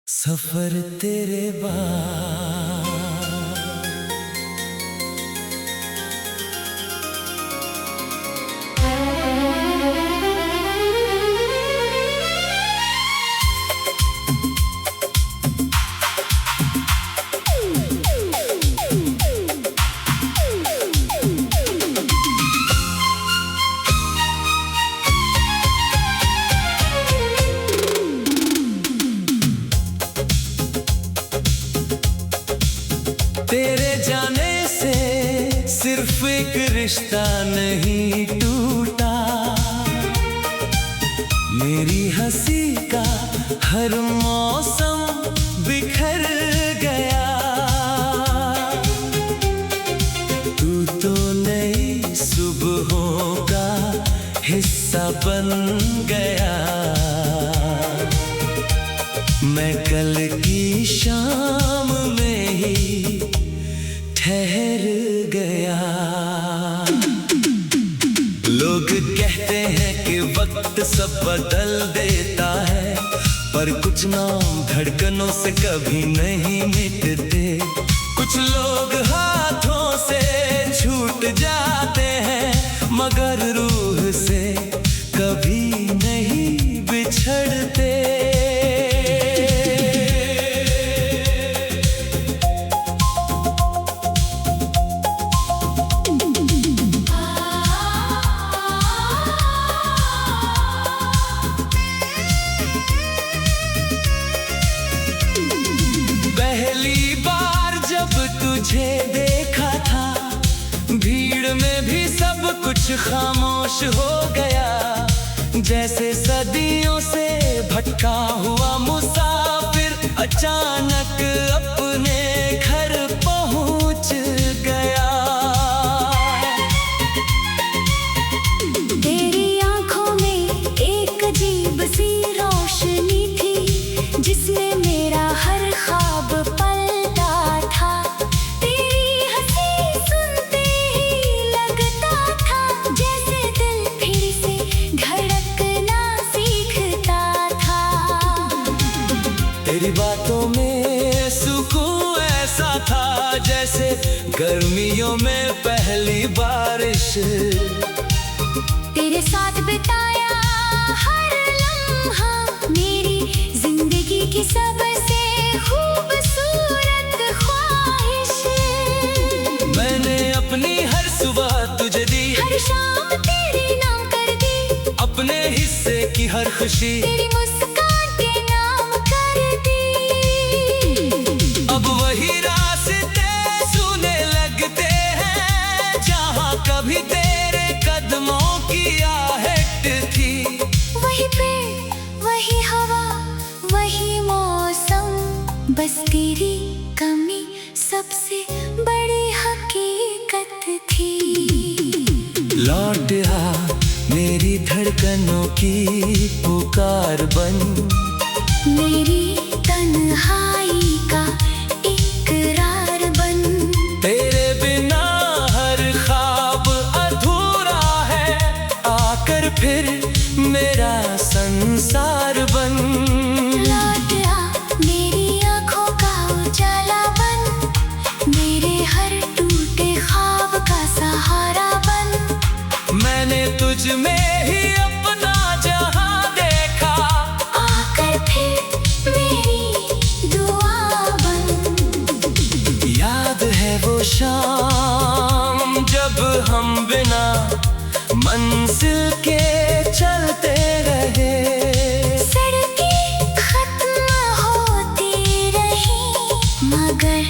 सफर तेरे बाद तेरे जाने से सिर्फ एक रिश्ता नहीं टूटा, मेरी हंसी का हर मौसम बिखर गया। तू तो नई सुबहों का हिस्सा बन गया, मैं कल की शाम में ही ठहर गया। लोग कहते हैं कि वक्त सब बदल देता है, पर कुछ नाम धड़कनों से कभी नहीं मिटते। कुछ लोग हाथों से छूट जाते हैं, मगर रूह से कभी नहीं बिछड़ते। पहली बार जब तुझे देखा था, भीड़ में भी सब कुछ खामोश हो गया। जैसे सदियों से भटका हुआ मुसाफिर अचानक अपने घर पहुंच गया। तेरी आंखों में एक अजीब सी रोशनी थी, जिसने मेरा हर ख्वाब पलटा था। तेरी हंसी सुनते ही लगता था जैसे दिल फिर से धड़कना सीखता था। तेरी बातों में सुकून ऐसा था जैसे गर्मियों में पहली बारिश। तेरे साथ बिताया हर लम्हा मेरी जिंदगी की सबसे खूबसूरत ख्वाहिश। मैंने अपनी हर सुबह तुझे दी, हर शाम तेरे नाम कर दी, अपने हिस्से की हर खुशी तेरी मुस्कान के नाम कर दी। अब वही रास्ते सुने लगते हैं जहाँ कभी तेरे कदमों की आहट थी। वही पेड़, वही हवा, वही मौसम, बस तेरी कमी सबसे बड़ी हकीकत थी। लौट आ मेरी धड़कनों की पुकार बन, मेरी तन्हाई का इकरार बन। तेरे बिना हर ख्वाब अधूरा है, आकर फिर मेरा संसार बन। लौट आ मेरी आँखों का उजाला बन, मेरे हर टूटे ख्वाब का सहारा बन। मैंने तुझ में ही अपना जहां देखा, आकर फिर मेरी दुआ बन। याद है वो शाम जब हम बिना मंजिल के चलते रहे। सड़कें खत्म होती रही, मगर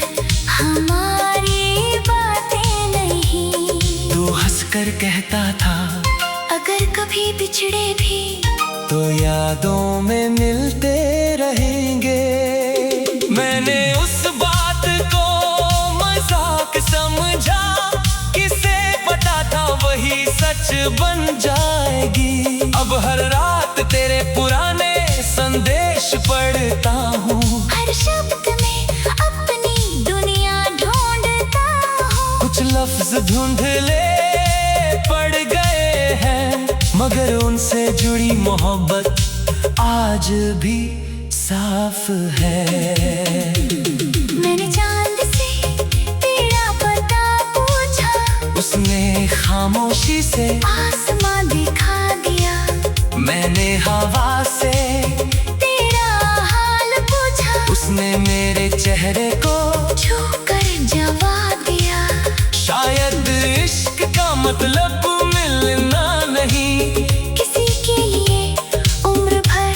हमारी बातें नहीं। तू हंसकर कहता था अगर कभी बिछड़े भी तो यादों में मिलते रहेंगे। मैंने उस बात को मजाक समझा, किसे पता था वही सच बन जाएगी। अब हर रात तेरे पुराने संदेश पढ़ता हूँ, हर शब्द में अपनी दुनिया ढूंढता हूँ। कुछ लफ्ज धुंधले पड़ गए हैं, मगर उनसे जुड़ी मोहब्बत आज भी साफ है। मैंने चांद से तेरा पता पूछा, उसने खामोशी से आसमां दिखा दिया। मैंने हवा से तेरा हाल पूछा, उसने मेरे चेहरे को छू कर जवाब दिया। शायद इश्क का मतलब मिलना नहीं, किसी के लिए उम्र भर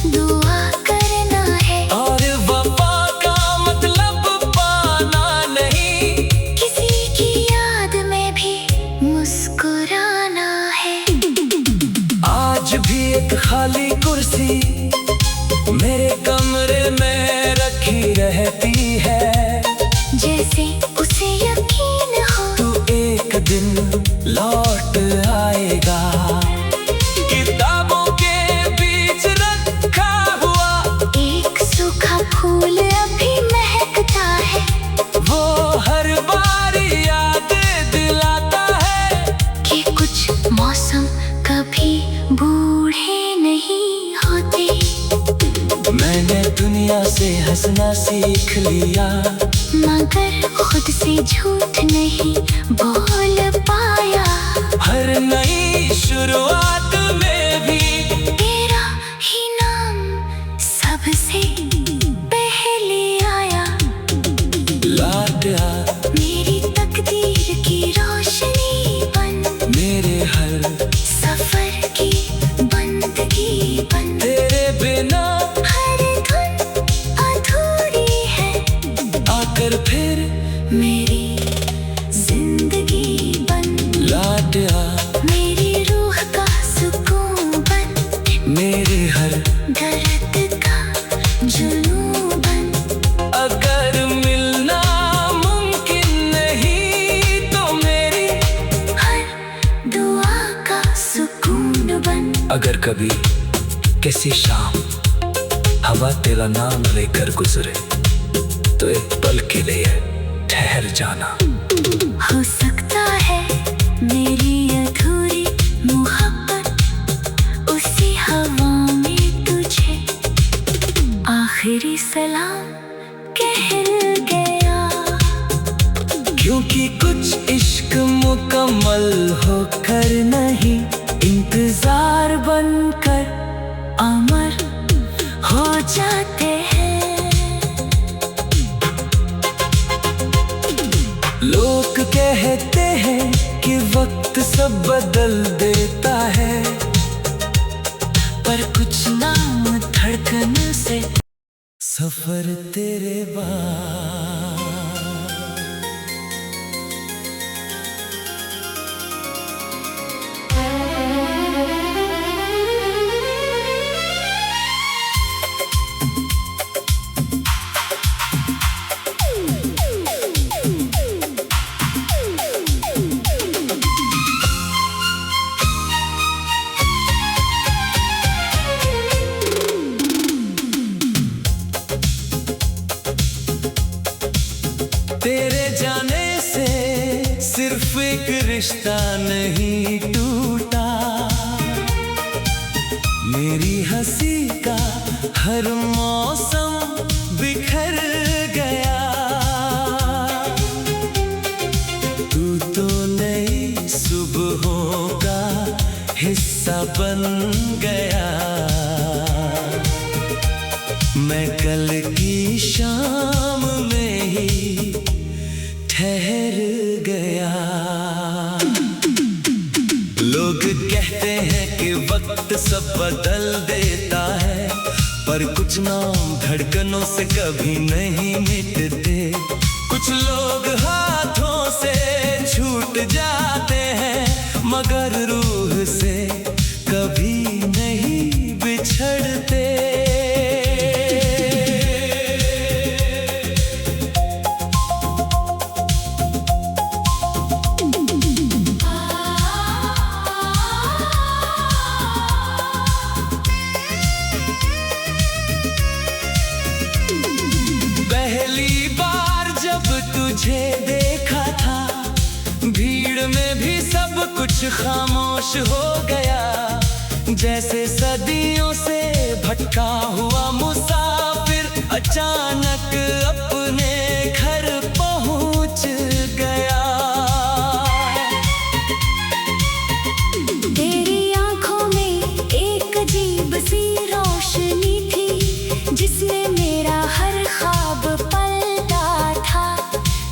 दुआ करना है। और वफा का मतलब पाना नहीं, किसी की याद में भी मुस्कुराना है। आज भी एक खाली कुर्सी मेरे कमरे में रखी रहती है। जैसे उसे यकीन हो तू एक दिन लौट आएगा। किताबों के बीच रखा हुआ एक सूखा फूल अभी महकता है। वो हर बार याद दिलाता है कि कुछ मौसम कभी बूढ़े नहीं होते। मैंने दुनिया से हंसना सीख लिया, मगर खुद से झूठ नहीं बोल पाया। हर नई शुरुआत में भी तेरा ही नाम सबसे पहले आया। लाडा मेरी तकदीर की रोशनी बन, मेरे हर सफर की बंदगी बन। तेरे बिना हर धुन अधूरी है, आकर फिर मेरी जिंदगी बन। लाडा मेरी रूह का सुकून बन, मेरे हर दर्द का जुनून बन। अगर मिलना मुमकिन नहीं तो मेरी हर दुआ का सुकून बन। अगर कभी किसी शाम हवा तेरा नाम लेकर गुजरे तो एक पल के लिए ठहर जाना। हो सकता है मेरी अधूरी मोहब्बत उसी हवा में तुझे आखिरी सलाम कह गया। क्योंकि कुछ इश्क मुकम्मल होकर नहीं, इंतजार बनकर अमर हो जाते हैं। लोग कहते हैं कि वक्त सब बदल देता है, पर कुछ नाम धड़कन से सफर तेरे बाद। तेरे जाने से सिर्फ एक रिश्ता नहीं टूटा, मेरी हंसी का हर मौसम बिखर गया। तू तो नई सुबहों का हिस्सा बन गया। मैं कल की शाम में ही ठहर गया। लोग कहते हैं कि वक्त सब बदल देता है, पर कुछ नाम धड़कनों से कभी नहीं मिटते। कुछ लोग हाथों से छूट जाते हैं, मगर रूह से कभी नहीं बिछड़ते। पहली बार जब तुझे देखा था, भीड़ में भी सब कुछ खामोश हो गया। जैसे सदियों से भटका हुआ मुसाफिर अचानक अपने घर पहुंच गया। तेरी आंखों में एक अजीब सी रोशनी थी, जिसमें मेरा हर ख्वाब पलटा था।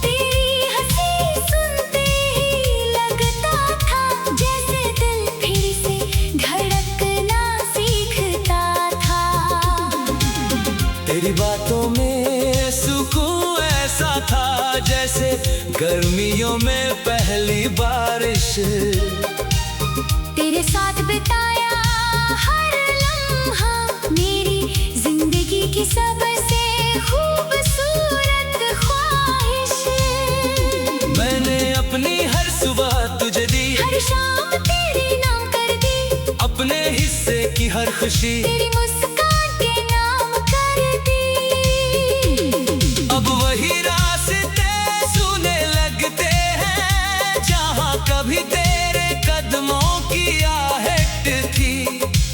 तेरी हंसी सुनते ही लगता था जैसे दिल फिर से धड़कना सीखता था। तेरी बातों में सुकून ऐसा था जैसे गर्मियों में पहली बारिश। तेरे साथ बिताया हर लम्हा मेरी जिंदगी की सबसे खूबसूरत ख्वाहिश। मैंने अपनी हर सुबह तुझे दी, हर शाम तेरे नाम कर दी, अपने हिस्से की हर खुशी तेरी मुस्कान के नाम कर दी। अब वही रास्ते सुने लगते हैं जहाँ कभी तेरे कदमों की आहट थी।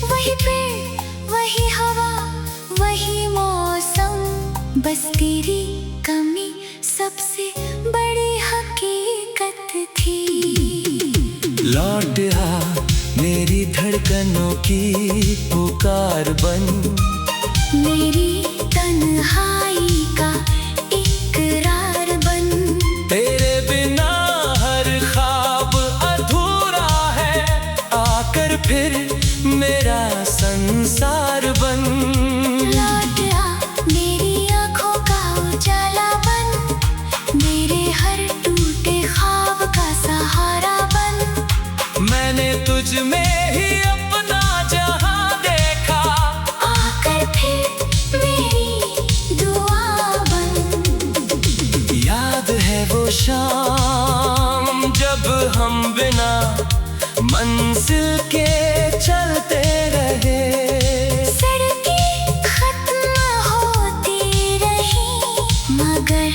वही पेड़, वही हवा, वही मौसम, बस तेरी कमी सबसे बड़ी हकीकत थी। लौट आ मेरी धड़कनों की पुकार बन, मेरी तन्हाई का इकरार बन। तेरे बिना हर ख्वाब अधूरा है, आकर फिर मेरा संसार बन। लौट आ मेरी आँखों का उजाला बन, मेरे हर टूटे ख्वाब का सहारा बन। मैंने तुझ में ही अपना जहां देखा, आकर फिर मेरी दुआ बन। याद है वो शाम जब हम बिना मंजिल के चलते रहे। सड़कें खत्म होती रही मगर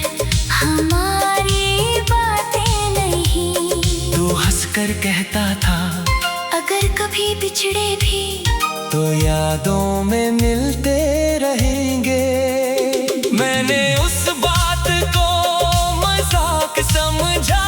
हमारी बातें नहीं। तू हंसकर कहता था अगर कभी बिछड़े भी तो यादों में मिलते रहेंगे। मैंने उस बात को मजाक समझा,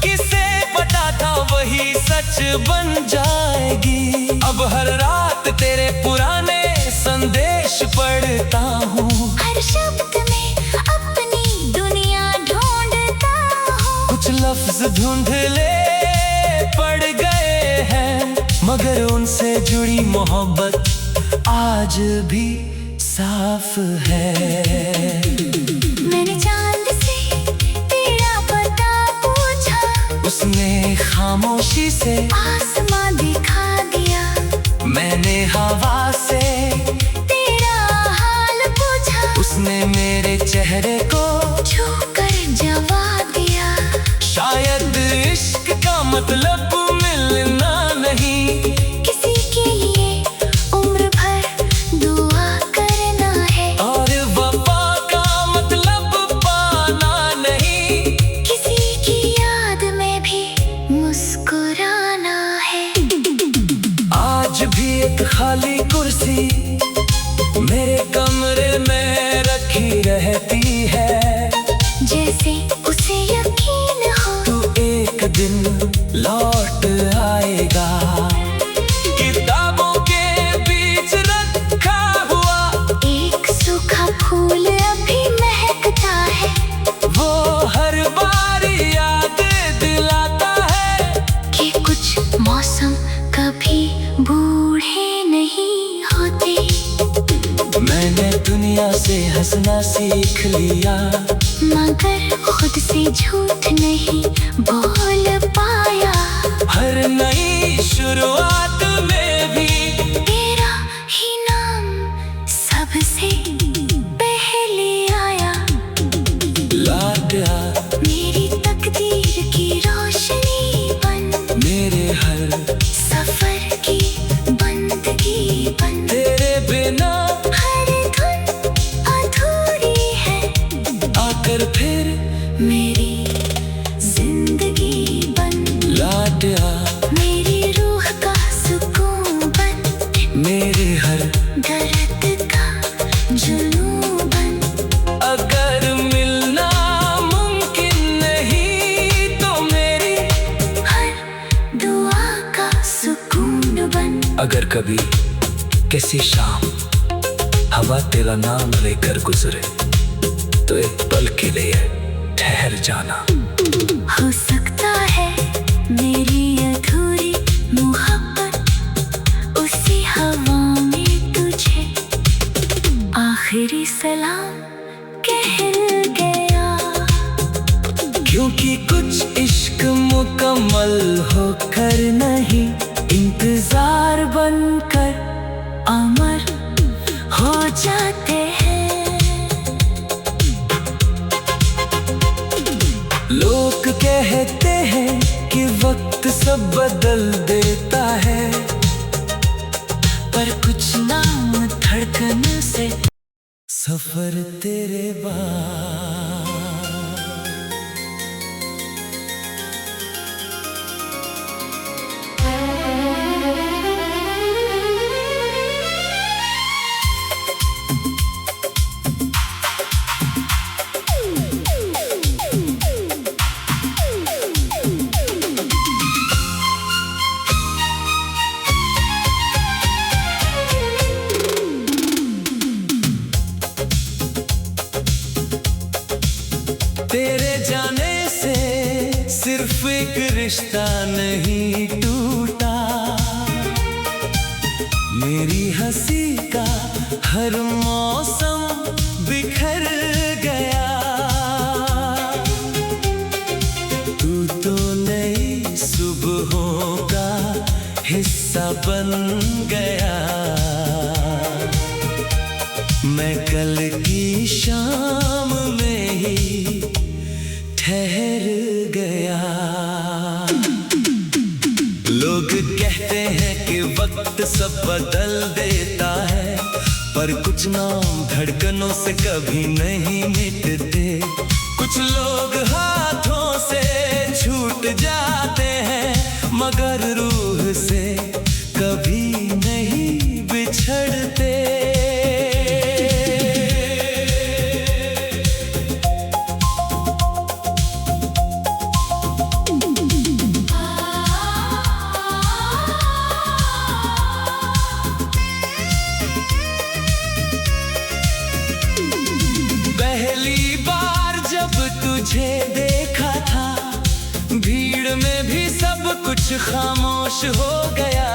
किसे पता था वही सच बन जाएगी। अब हर रात तेरे पुराने संदेश पढ़ता हूँ, हर शब्द में अपनी दुनिया ढूंढता हूँ। कुछ लफ्ज धुंधले पड़ गए हैं मगर उनसे जुड़ी मोहब्बत आज भी साफ है। मैंने चांद से तेरा पता पूछा, उसने खामोशी से आसमां दिखा दिया। मैंने हवा से तेरा हाल पूछा, उसने मेरे चेहरे को छूकर जवाब दिया। शायद इश्क का मतलब मिलना नहीं, किसी के लिए उम्र भर दुआ करना है। और वफा का मतलब पाना नहीं, किसी की याद में भी मुस्कुराना है। आज भी एक खाली कुर्सी मेरे कमरे में रखी रहती है। जैसे उसे यकीन हो तू एक दिन लौट आएगा। किताबों के बीच रखा हुआ एक सूखा फूल अभी महकता है। वो हर बार याद दिलाता है कि कुछ मौसम कभी बूढ़े नहीं होते। मैंने दुनिया से हंसना सीख लिया, मगर खुद से झूठ नहीं बोल पाया। हर नई शुरुआत में भी तेरा ही नाम सबसे पहले आया। लौट आ मेरी तकदीर की रोशनी बन, मेरे हर सफर की बंदगी बन। तेरे बिना हर धुन अधूरी है, आकर फिर मेरी जिंदगी बन। लौट आ मेरी रूह का सुकून बन, कभी कैसी शाम हवा तेरा नाम लेकर गुजरे तो एक पल के लिए ठहर जाना। हो सकता है मेरी अधूरी मोहब्बत उसी हवा में तुझे आखिरी सलाम कह गया। क्योंकि कुछ इश्क मुकम्मल होकर नहीं, इंतजार बनकर अमर हो जाते हैं। लोग कहते हैं कि वक्त सब बदल देता है, पर कुछ नाम धड़कन से सफर तेरे बाद। तेरे जाने से सिर्फ एक रिश्ता नहीं टूटा, मेरी हंसी का हर मौसम बिखर गया। तू तो नई सुबहों का हिस्सा बन गया, मैं कल की शाम में ही ठहर गया। लोग कहते हैं कि वक्त सब बदल देता है, पर कुछ नाम धड़कनों से कभी नहीं मिटते। कुछ लोग हाथों से छूट जाते हैं, मगर रूह से कभी नहीं बिछड़ते। पहली बार जब तुझे देखा था, भीड़ में भी सब कुछ खामोश हो गया।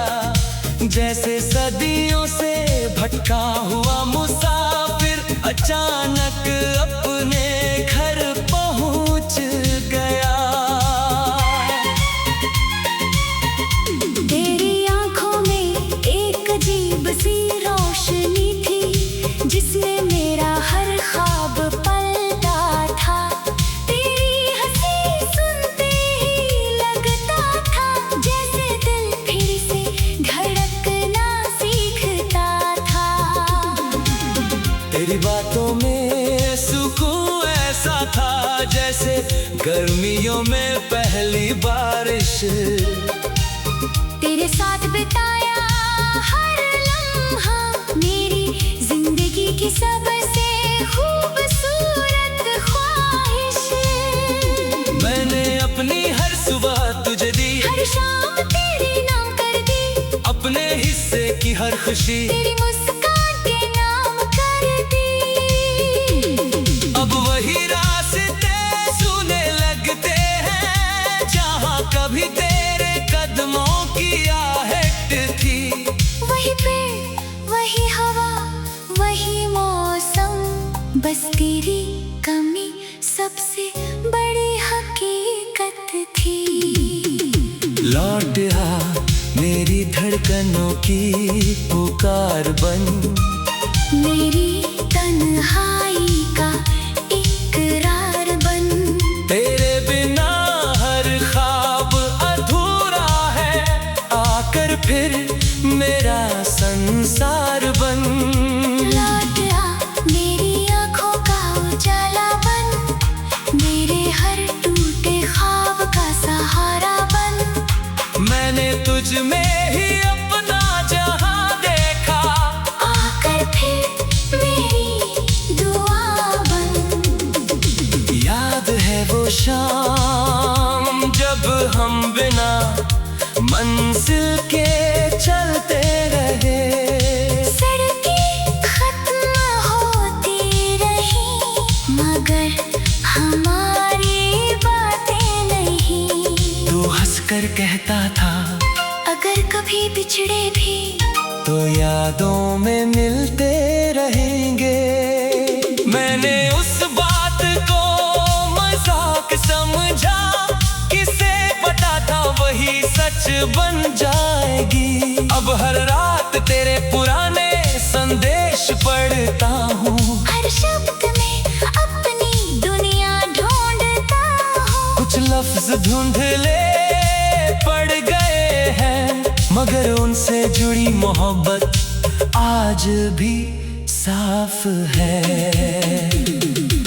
जैसे सदियों से भटका हुआ मुसाफिर अचानक अपने घर पहुंच गया। तेरी आंखों में एक अजीब सी रोशनी थी, जिसने मेरा हर ख्वाब पलटा था। तेरी हंसी सुनते ही लगता था जैसे दिल फिर से धड़कना सीखता था। तेरी बातों में सुकून ऐसा था जैसे गर्मियों में पहली बारिश। तेरे साथ बिताया हर लम्हा मेरी जिंदगी की सबसे खूबसूरत ख्वाहिश। मैंने अपनी हर सुबह तुझे दी, हर शाम तेरे नाम कर दी, अपने हिस्से की हर खुशी तेरी मुस्कान के नाम कर दी। अब वही रास्ते सुने लगते हैं जहाँ कभी तेरे कदमों की आहट थी। वही पेड़, वही हवा, वही मौसम, बस तेरी कमी सबसे बड़ी हकीकत थी। लौट आ मेरी धड़कनों की पुकार बन, मेरी तन्हाई का इकरार बन। तेरे बिना हर ख्वाब अधूरा है, आकर फिर मेरा संसार बन। लौट आ मेरी आँखों का उजाला बन, मेरे हर टूटे ख्वाब का सहारा बन। मैंने तुझ में ही अपना जहां देखा, आकर फिर मेरी दुआ बन। याद है वो शाम जब हम बिना मंजिल के चलते रहे। मगर हमारी बातें नहीं। तू हंसकर कहता था अगर कभी बिछड़े भी तो यादों में मिलते रहेंगे। मैंने उस बात को मजाक समझा, किसे पता था वही सच बन जाएगी। अब हर रात तेरे पुराने संदेश पढ़ता हूँ, हर शब्द में अपनी दुनिया ढूंढता हूँ। कुछ लफ्ज धुंधले पड़ गए हैं, मगर उनसे जुड़ी मोहब्बत आज भी साफ है।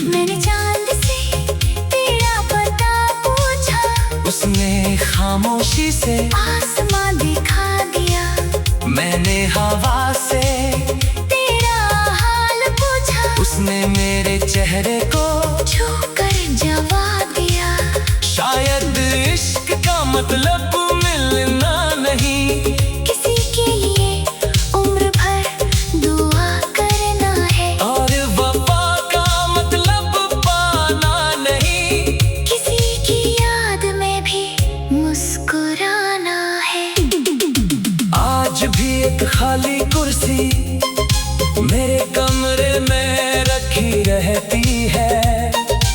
मैंने चांद से तेरा पता पूछा, उसने खामोशी से आसमां दिखा दिया। मैंने हवा से तेरा हाल पूछा, उसने मेरे चेहरे को छूकर जवाब दिया। शायद इश्क का मतलब मिलना नहीं, किसी के लिए उम्र भर दुआ करना है। और वफा का मतलब पाना नहीं, किसी की याद में भी मुस्कुराना है। आज भी एक खाली कुर्सी मेरे कमरे में रखी रहती है।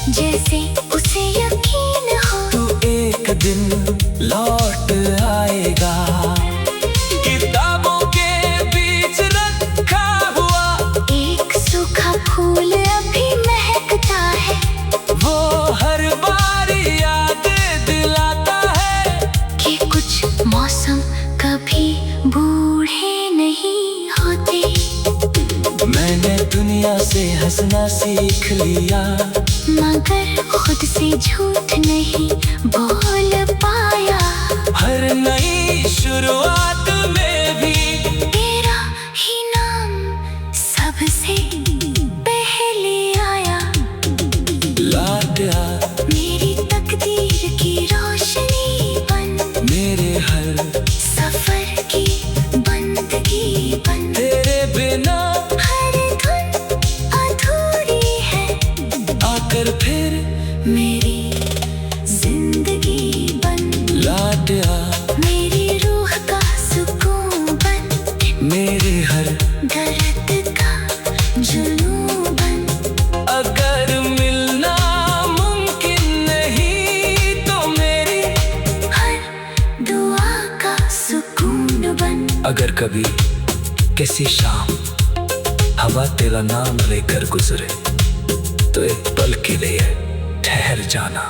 जैसे उसे यकीन हो तू एक दिन लौट आएगा। किताबों के बीच रखा हुआ एक सूखा फूल अभी महकता है। वो हर बार याद दिलाता है कि कुछ मौसम कभी बूढ़े नहीं होते। मैंने दुनिया से हंसना सीख लिया, मगर खुद से झूठ नहीं बोल पाया। हर नई शुरुआत में भी तेरा ही नाम सबसे पहले आया। लौट आ मेरी तकदीर की रोशनी बन, मेरे हर सफर की बंदगी बन। तेरे बिना हर धुन अधूरी है, आकर फिर मेरी जिंदगी बन। लौट आ मेरी रूह का सुकून बन, मेरे हर दर्द का जुनून बन। अगर मिलना मुमकिन नहीं तो मेरी हर दुआ का सुकून बन। अगर कभी किसी शाम हवा तेरा नाम लेकर गुजरे तो एक पल के लिए ठहर जाना।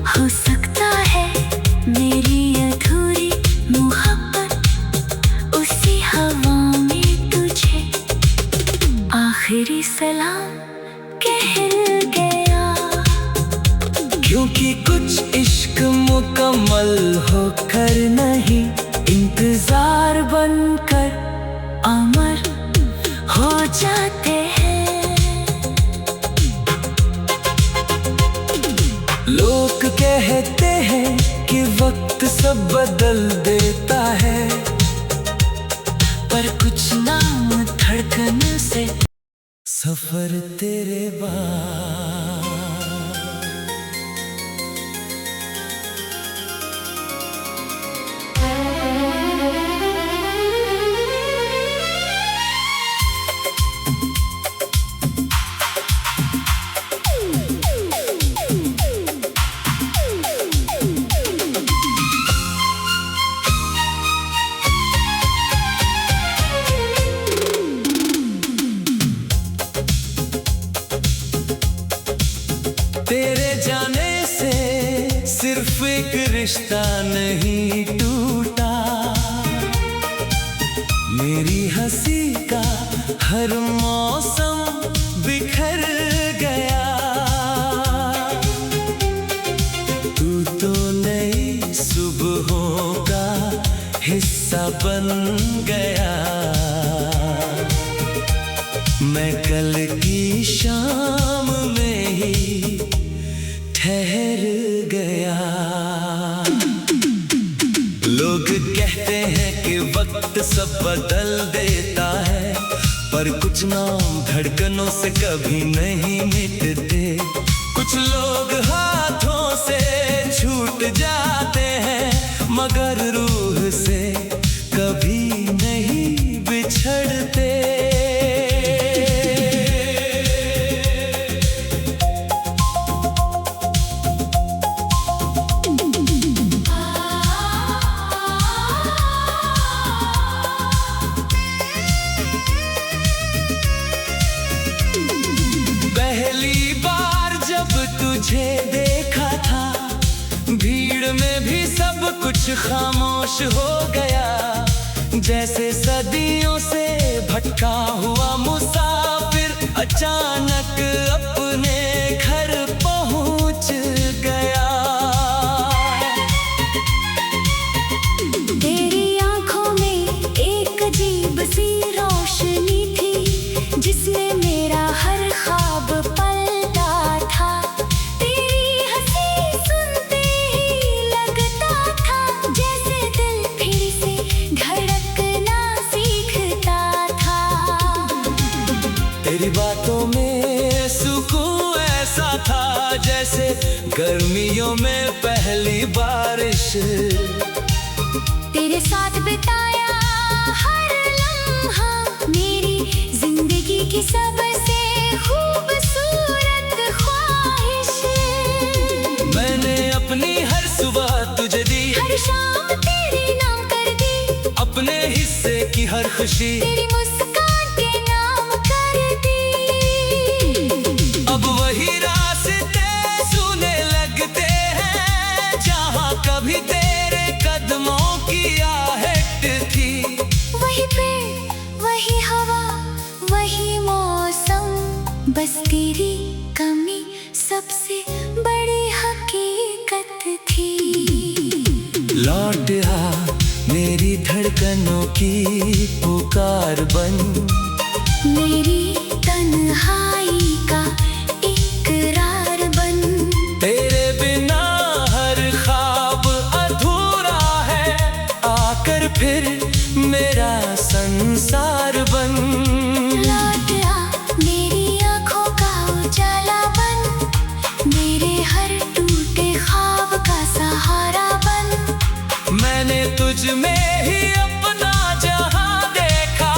हो सकता है मेरी अधूरी मोहब्बत उसी हवा में तुझे आखिरी सलाम कह गया। क्योंकि कुछ इश्क मुकम्मल होकर नहीं, इंतजार बनकर अमर हो जाते हैं। लोग कहते हैं कि वक्त सब बदल देता है, पर कुछ नाम धड़कन से सफर तेरे बाद। तेरे जाने से सिर्फ एक रिश्ता नहीं टूटा, मेरी हंसी का हर मौसम बिखर गया। तू तो नई सुबहों का हिस्सा बन गया। मैं कल की शाम में ही ठहर गया। लोग कहते हैं कि वक्त सब बदल देता है, पर कुछ नाम धड़कनों से कभी नहीं मिटते। कुछ लोग हाथों से छूट जाते हैं, मगर रूह से कभी नहीं बिछड़ते। पहली बार जब तुझे देखा था, भीड़ में भी सब कुछ खामोश हो गया। जैसे सदियों से भटका हुआ मुसाफिर अचानक अपने घर पहुंच गया। तेरी आंखों में एक अजीब सी रोशनी थी, जिसमें मेरा हर ख्वाब पलता था। तेरी हंसी सुनते ही लगता था जैसे दिल फिर से धड़कना सीखता था। तेरी बातों में सुकून ऐसा था जैसे गर्मियों में पहली बारिश। तेरे साथ बिताया हर लम्हा मेरी जिंदगी की सबसे खूबसूरत ख्वाहिश। मैंने अपनी हर सुबह तुझे दी, हर शाम तेरे नाम कर दी, अपने हिस्से की हर खुशी तेरी मुस्कान के नाम कर दी। अब वही रास्ते सुने लगते हैं जहाँ कभी तेरे कदमों की आहट थी। वही पेड़, वही हवा, वही मौसम, बस तेरी कमी सबसे बड़ी हकीकत थी। लौट आ मेरी धड़कनों की पुकार बन, मेरी तन्हाई का इकरार बन। तेरे बिना हर ख्वाब अधूरा है, आकर फिर मेरा संसार बन। लौट आ मेरी आँखों का उजाला बन, मेरे हर टूटे ख्वाब का सहारा बन। मैंने तुझ में ही अपना जहां देखा,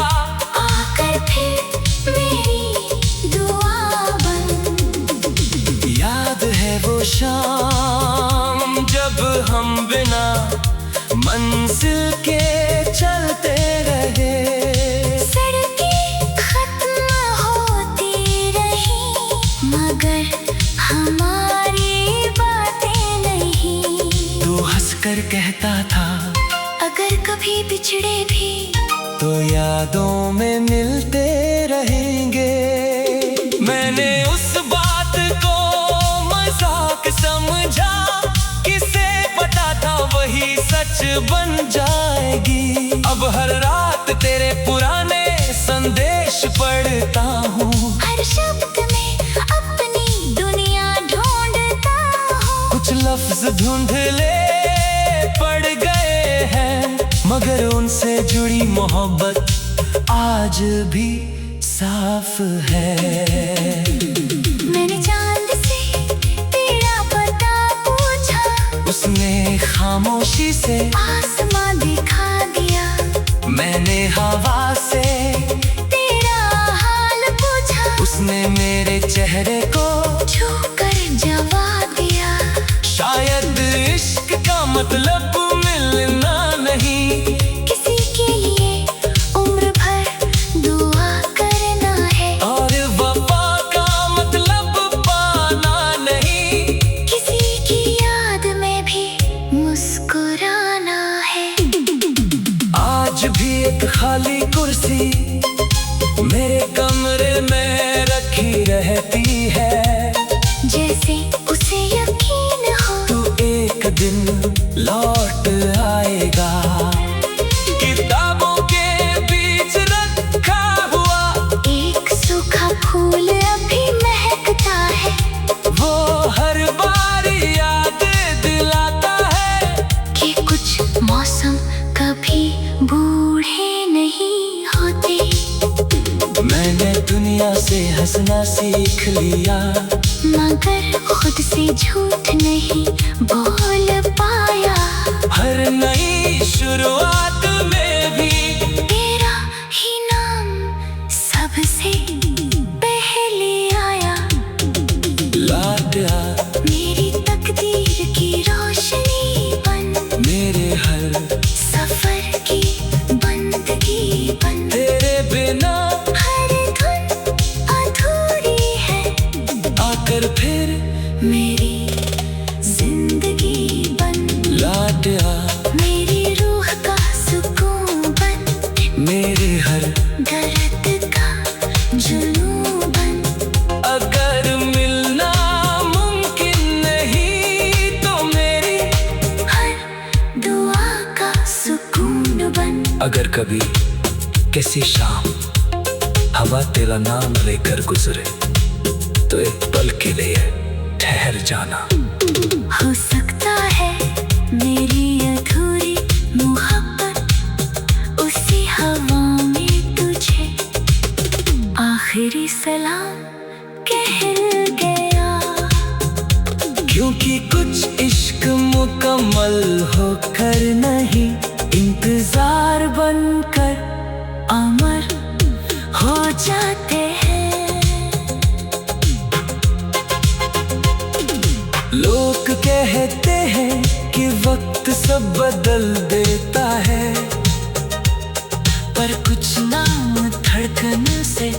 आकर फिर मेरी दुआ बन। याद है वो शाम जब हम बिना मंजिल के चलते रहे। सड़कें खत्म होती रही, मगर हमारी बातें नहीं। तू हंसकर कहता था अगर कभी बिछड़े भी तो यादों में मिलते रहेंगे। मैंने उस बात को मजाक समझा, किसे पता था वही सच बन जाएगी। अब हर रात तेरे पुराने संदेश पढ़ता हूँ, हर शब्द में अपनी दुनिया ढूंढता हूँ। कुछ लफ्ज धुंधले पड़ गए हैं, मगर उनसे जुड़ी मोहब्बत आज भी साफ है। मैंने चांद से तेरा पता पूछा, उसने खामोशी से आसमां दिखा दिया। मैंने हवा से तेरा हाल पूछा, उसने मेरे चेहरे को छू कर जवाब दिया। शायद इश्क का मतलब मिलना नहीं, किसी के लिए उम्र भर दुआ करना है। और वफा का मतलब पाना नहीं, किसी की याद में भी मुस्कुराना है। आज भी एक खाली कुर्सी मेरे कमरे में रखी रहती है। जैसे उसे यकीन हो तू एक दिन लौट आएगा। किताबों के बीच रखा हुआ एक सूखा फूल अभी महकता है। वो हर बार याद दिलाता है कि कुछ मौसम कभी बूढ़े नहीं होते। मैं हंसना सीख लिया, मगर खुद से झूठ नहीं बोल पाया। हर नई शुरुआत में भी तेरा ही नाम सबसे पहले आया। लौट आ मेरी तकदीर की रोशनी बन, मेरे हर सफर की बंदगी बन। तेरे बिना हर धुन अधूरी है, आकर फिर मेरी जिंदगी बन। लौट आ मेरी रूह का सुकून बन, मेरे हर दर्द का जुनून बन। अगर मिलना मुमकिन नहीं तो मेरी हर दुआ का सुकून बन। अगर कभी किसी शाम हवा तेरा नाम लेकर गुजरे तो एक पल के लिए ठहर जाना। हो सकता है मेरी अधूरी मोहब्बत उसी हवा में तुझे आखिरी सलाम कह गया। क्योंकि कुछ इश्क मुकम्मल होकर नहीं, इंतजार बनकर अमर हो जाते हैं। लोग कहते हैं कि वक्त सब बदल देता है, पर कुछ नाम धड़कन से